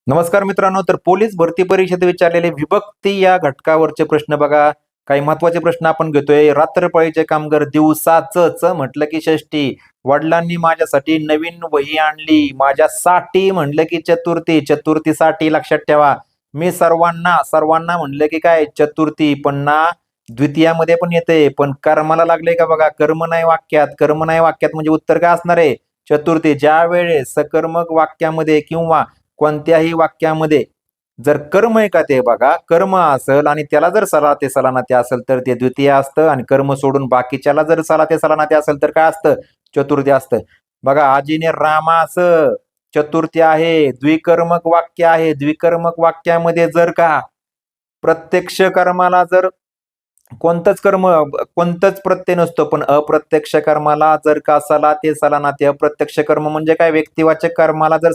नमस्कार मित्रांनो. तर पोलीस भरती परीक्षेत विचारलेले विभक्ती या घटकावरचे प्रश्न बघा. काही महत्वाचे प्रश्न आपण घेतोय. रात्रपाळीचे कामगार दिवसाच म्हटलं की षष्टी. वडिलांनी माझ्यासाठी नवीन वही आणली. माझ्यासाठी म्हटलं की चतुर्थी. चतुर्थीसाठी लक्षात ठेवा. मी सर्वांना सर्वांना म्हटलं की काय चतुर्थी. पण ना द्वितीयामध्ये पण येते. पण कर्माला लागले का बघा. कर्म नाही वाक्यात. कर्म नाही वाक्यात म्हणजे उत्तर काय असणार आहे? चतुर्थी. ज्या वेळेस सकर्मक वाक्यामध्ये किंवा कोणत्याही वाक्यामध्ये जर कर्म आहे का ते बघा, कर्म असेल आणि त्याला जर सला ते सलानाते असेल तर ते द्वितीय असतं आणि कर्म सोडून बाकीच्याला जर सला ते सलानाते असेल तर काय असतं? चतुर्थी असतं. बघा, आजीने रामास चतुर्थी आहे. द्विकर्मक वाक्य आहे. द्विकर्मक वाक्यामध्ये जर का प्रत्यक्ष कर्माला जर कोणतंच कर्म कोणतंच प्रत्यय नसतो, पण अप्रत्यक्ष कर्माला जर का सला ते सलानाते, अप्रत्यक्ष कर्म म्हणजे काय व्यक्तिवाचक कर्माला जर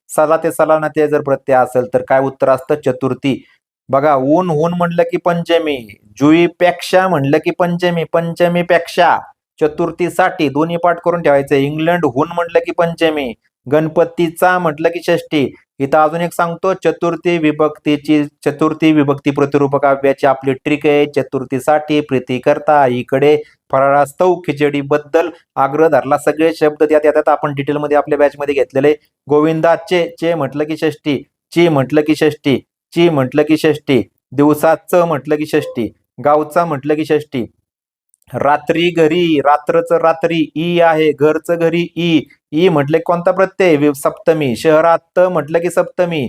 सला ते सलानाते जर प्रत्यय असेल तर काय उत्तर असतं? चतुर्थी. बघा, ऊन हून म्हणलं की पंचमी, जुईपेक्षा म्हणलं की पंचमी, पंचमीपेक्षा, चतुर्थीसाठी दोन्ही पाठ करून ठेवायचं. इंग्लंड हून म्हटलं की पंचमी, गणपतीचा म्हटलं की षष्टी. इथं अजून एक सांगतो, चतुर्थी विभक्ती प्रतिरूपक काव्याची आपली ट्रिक आहे. चतुर्थीसाठी प्रीती करता इकडे फराळास्तव खिचडी बद्दल आग्रह धरला. सगळे शब्द त्यात येतात. आपण डिटेलमध्ये आपल्या बॅचमध्ये घेतलेले. गोविंदाचे चे म्हटलं की षष्टी, ची म्हटलं की षष्टी, ची म्हटलं की षष्टी, दिवसाचं म्हटलं की षष्टी, गावचा म्हटलं की षष्टी, रात्री घरी, रात्रच रात्री, ई आहे, घरचं घरी ई, ई म्हटले कोणता प्रत्यय? सप्तमी. शहरात म्हटलं की सप्तमी.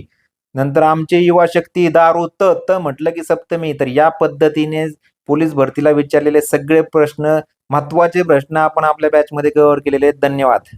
नंतर आमची युवा शक्ती, दारू त म्हटलं की सप्तमी. तर या पद्धतीने पोलीस भरतीला विचारलेले सगळे प्रश्न, महत्वाचे प्रश्न आपण आपल्या बॅचमध्ये कव्हर केलेले आहेत. धन्यवाद.